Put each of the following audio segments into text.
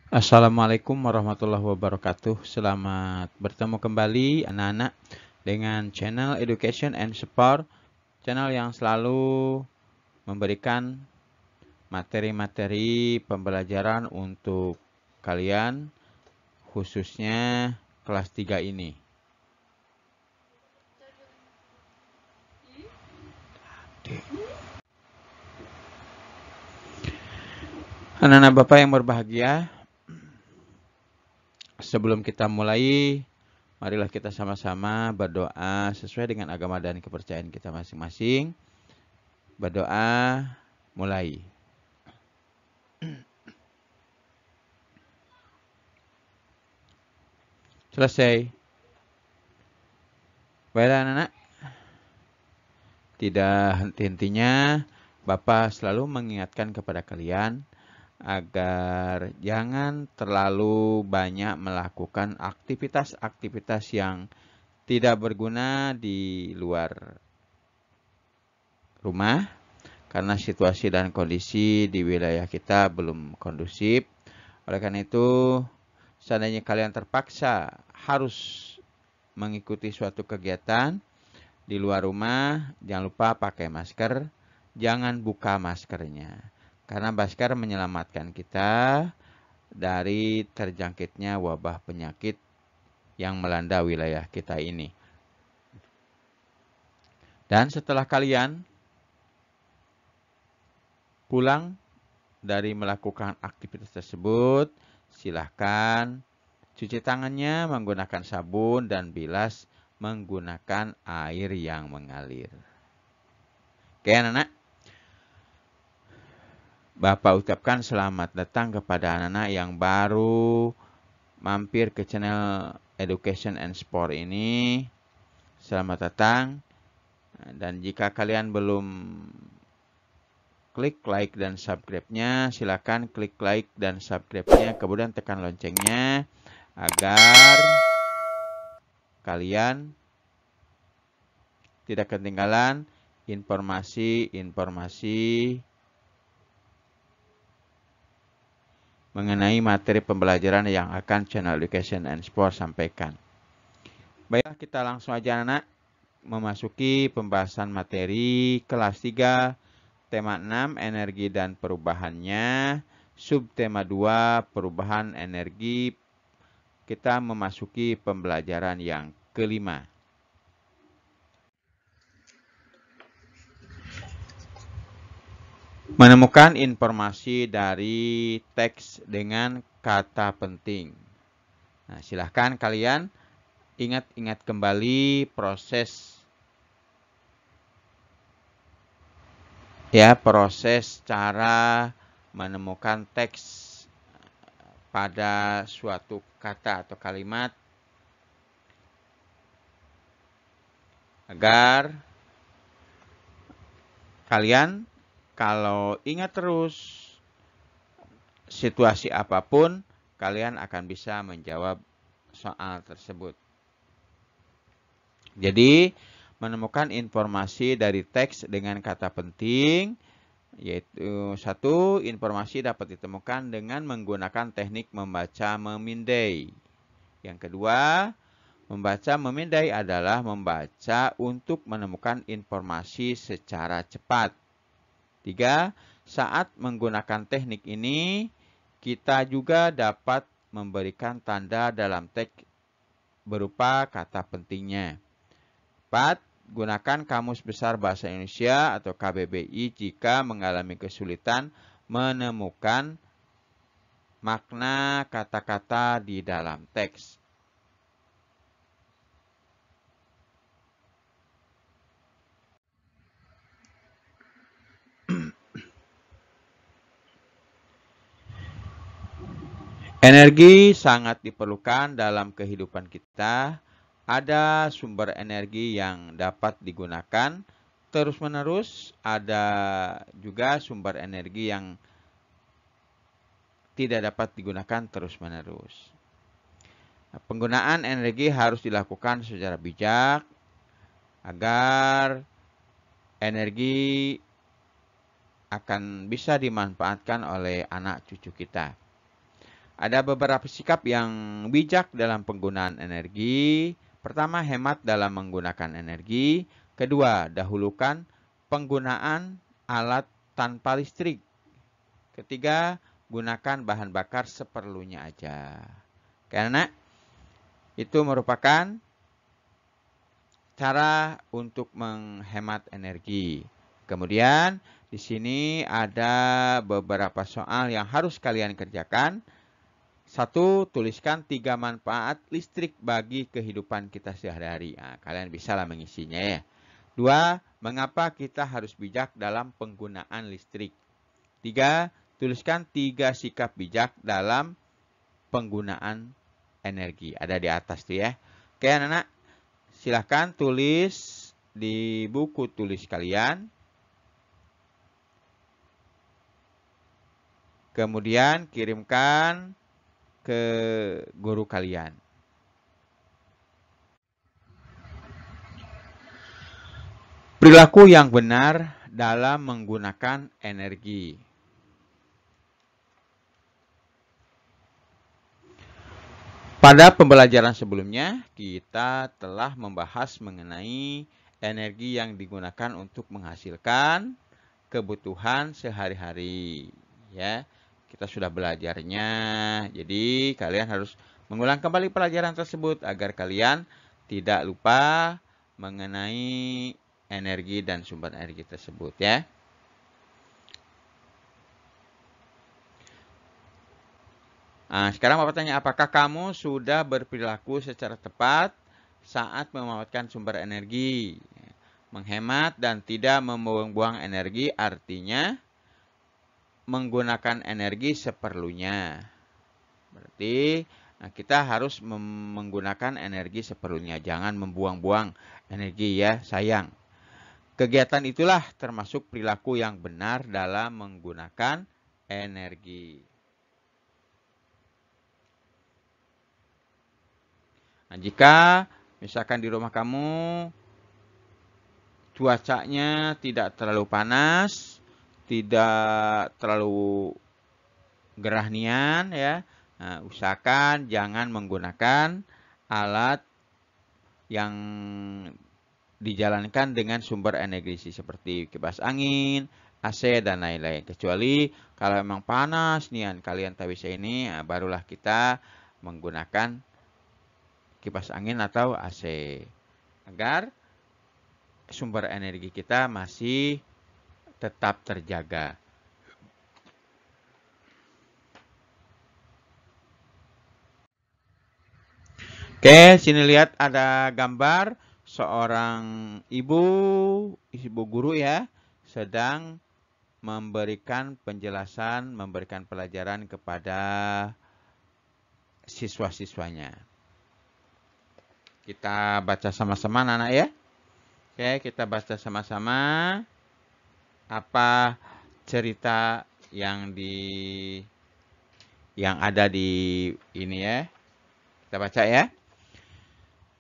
Assalamualaikum warahmatullahi wabarakatuh. Selamat bertemu kembali anak-anak dengan channel Education and Support, channel yang selalu memberikan materi-materi pembelajaran untuk kalian, khususnya kelas 3 ini. Anak-anak Bapak yang berbahagia, sebelum kita mulai, marilah kita sama-sama berdoa sesuai dengan agama dan kepercayaan kita masing-masing. Berdoa, mulai. Selesai. Baiklah anak-anak, tidak henti-hentinya Bapak selalu mengingatkan kepada kalian agar jangan terlalu banyak melakukan aktivitas-aktivitas yang tidak berguna di luar rumah, karena situasi dan kondisi di wilayah kita belum kondusif. Oleh karena itu, seandainya kalian terpaksa harus mengikuti suatu kegiatan di luar rumah, jangan lupa pakai masker, jangan buka maskernya. Karena masker menyelamatkan kita dari terjangkitnya wabah penyakit yang melanda wilayah kita ini. Dan setelah kalian pulang dari melakukan aktivitas tersebut, silahkan cuci tangannya menggunakan sabun dan bilas menggunakan air yang mengalir. Oke anak-anak, Bapak ucapkan selamat datang kepada anak-anak yang baru mampir ke channel Education and Sport ini. Selamat datang. Dan jika kalian belum klik like dan subscribe-nya, silakan klik like dan subscribe-nya, kemudian tekan loncengnya agar kalian tidak ketinggalan informasi-informasi mengenai materi pembelajaran yang akan channel Education and Sport sampaikan. Baiklah, kita langsung aja anak memasuki pembahasan materi kelas 3, tema 6, energi dan perubahannya, subtema 2, perubahan energi. Kita memasuki pembelajaran yang kelima. Menemukan informasi dari teks dengan kata penting. Nah, silahkan kalian ingat-ingat kembali proses cara menemukan teks pada suatu kata atau kalimat agar kalian kalau ingat terus situasi apapun, kalian akan bisa menjawab soal tersebut. Jadi, menemukan informasi dari teks dengan kata penting, yaitu satu, informasi dapat ditemukan dengan menggunakan teknik membaca memindai. Yang kedua, membaca memindai adalah membaca untuk menemukan informasi secara cepat. Tiga, saat menggunakan teknik ini, kita juga dapat memberikan tanda dalam teks berupa kata pentingnya. 4. Gunakan Kamus Besar Bahasa Indonesia atau KBBI jika mengalami kesulitan menemukan makna kata-kata di dalam teks. Energi sangat diperlukan dalam kehidupan kita. Ada sumber energi yang dapat digunakan terus-menerus, ada juga sumber energi yang tidak dapat digunakan terus-menerus. Penggunaan energi harus dilakukan secara bijak agar energi akan bisa dimanfaatkan oleh anak cucu kita. Ada beberapa sikap yang bijak dalam penggunaan energi. Pertama, hemat dalam menggunakan energi. Kedua, dahulukan penggunaan alat tanpa listrik. Ketiga, gunakan bahan bakar seperlunya aja. Karena itu merupakan cara untuk menghemat energi. Kemudian di sini ada beberapa soal yang harus kalian kerjakan. 1. Tuliskan 3 manfaat listrik bagi kehidupan kita sehari-hari. Nah, kalian bisa lah mengisinya ya. 2. Mengapa kita harus bijak dalam penggunaan listrik. 3. Tuliskan 3 sikap bijak dalam penggunaan energi. Ada di atas tuh ya. Oke anak-anak, silahkan tulis di buku tulis kalian. Kemudian kirimkan ke guru kalian. Perilaku yang benar dalam menggunakan energi. Pada pembelajaran sebelumnya, kita telah membahas mengenai energi yang digunakan untuk menghasilkan kebutuhan sehari-hari. Ya, kita sudah belajarnya. Jadi, kalian harus mengulang kembali pelajaran tersebut agar kalian tidak lupa mengenai energi dan sumber energi tersebut ya. Nah, sekarang Bapak tanya, apakah kamu sudah berperilaku secara tepat saat memanfaatkan sumber energi? Menghemat dan tidak membuang-buang energi artinya menggunakan energi seperlunya. Berarti kita harus menggunakan energi seperlunya. Jangan membuang-buang energi ya, sayang. Kegiatan itulah termasuk perilaku yang benar dalam menggunakan energi. Nah, jika misalkan di rumah kamu cuacanya tidak terlalu panas, tidak terlalu gerah nian ya, nah, usahakan jangan menggunakan alat yang dijalankan dengan sumber energi seperti kipas angin, AC dan lain-lain. Kecuali kalau memang panas nian kalian tak bisa ini, nah, barulah kita menggunakan kipas angin atau AC agar sumber energi kita masih tetap terjaga. Oke, sini lihat ada gambar seorang ibu guru ya, sedang memberikan penjelasan, memberikan pelajaran kepada siswa-siswanya. Kita baca sama-sama anak-anak ya. Oke, kita baca sama-sama apa cerita yang ada di ini ya. Kita baca ya.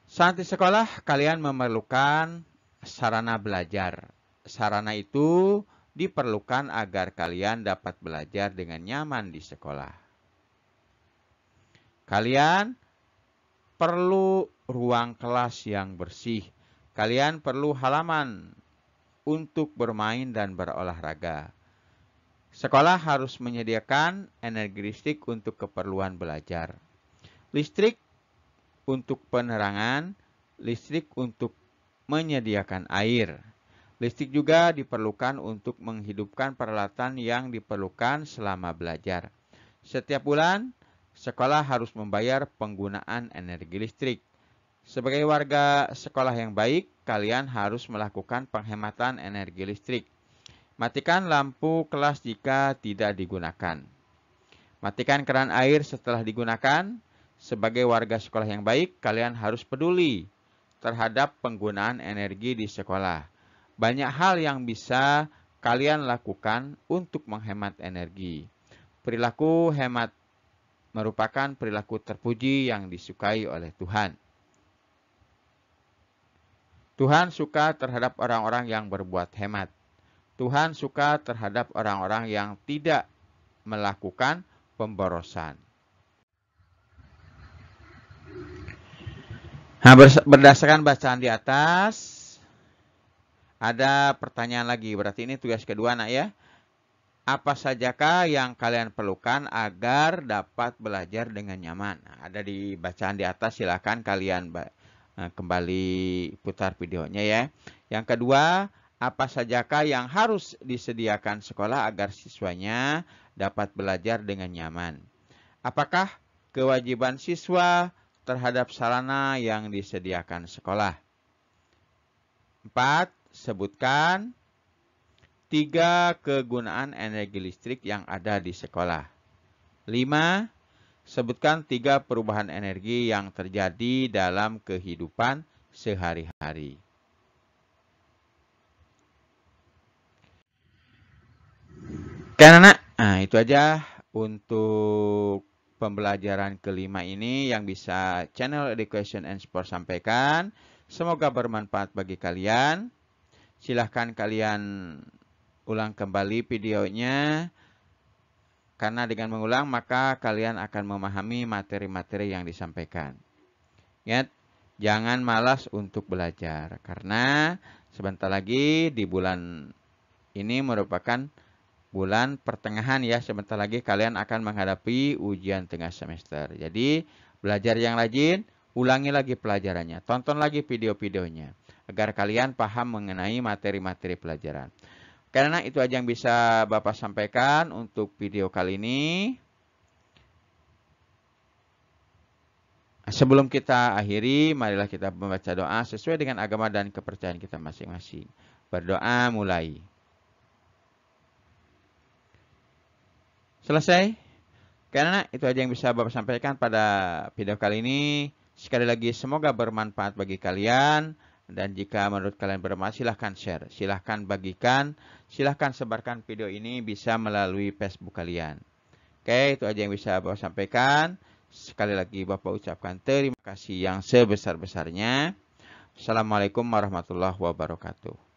Saat di sekolah kalian memerlukan sarana belajar. Sarana itu diperlukan agar kalian dapat belajar dengan nyaman di sekolah. Kalian perlu ruang kelas yang bersih. Kalian perlu halaman untuk bermain dan berolahraga. Sekolah harus menyediakan energi listrik untuk keperluan belajar. Listrik untuk penerangan, listrik untuk menyediakan air. Listrik juga diperlukan untuk menghidupkan peralatan yang diperlukan selama belajar. Setiap bulan, sekolah harus membayar penggunaan energi listrik. Sebagai warga sekolah yang baik, kalian harus melakukan penghematan energi listrik. Matikan lampu kelas jika tidak digunakan. Matikan keran air setelah digunakan. Sebagai warga sekolah yang baik, kalian harus peduli terhadap penggunaan energi di sekolah. Banyak hal yang bisa kalian lakukan untuk menghemat energi. Perilaku hemat merupakan perilaku terpuji yang disukai oleh Tuhan. Tuhan suka terhadap orang-orang yang berbuat hemat. Tuhan suka terhadap orang-orang yang tidak melakukan pemborosan. Nah, berdasarkan bacaan di atas, ada pertanyaan lagi. Berarti ini tugas kedua, nak ya. Apa sajakah yang kalian perlukan agar dapat belajar dengan nyaman? Nah, ada di bacaan di atas, silakan kalian kembali putar videonya ya. Yang kedua, apa sajakah yang harus disediakan sekolah agar siswanya dapat belajar dengan nyaman? Apakah kewajiban siswa terhadap sarana yang disediakan sekolah? 4. Sebutkan 3 kegunaan energi listrik yang ada di sekolah. 5. Sebutkan 3 perubahan energi yang terjadi dalam kehidupan sehari-hari. Karena itu aja untuk pembelajaran kelima ini yang bisa Channel Education and Sport sampaikan. Semoga bermanfaat bagi kalian. Silahkan kalian ulang kembali videonya. Karena dengan mengulang maka kalian akan memahami materi-materi yang disampaikan. Ingat, jangan malas untuk belajar. Karena sebentar lagi di bulan ini merupakan bulan pertengahan ya. Sebentar lagi kalian akan menghadapi ujian tengah semester. Jadi belajar yang rajin, ulangi lagi pelajarannya. Tonton lagi video-videonya. Agar kalian paham mengenai materi-materi pelajaran. Karena itu aja yang bisa Bapak sampaikan untuk video kali ini. Sebelum kita akhiri, marilah kita membaca doa sesuai dengan agama dan kepercayaan kita masing-masing. Berdoa mulai. Selesai? Karena itu aja yang bisa Bapak sampaikan pada video kali ini. Sekali lagi semoga bermanfaat bagi kalian. Dan jika menurut kalian bermanfaat, silahkan share. Silahkan bagikan. Silahkan sebarkan video ini bisa melalui Facebook kalian. Oke, itu aja yang bisa Bapak sampaikan. Sekali lagi Bapak ucapkan terima kasih yang sebesar-besarnya. Assalamualaikum warahmatullahi wabarakatuh.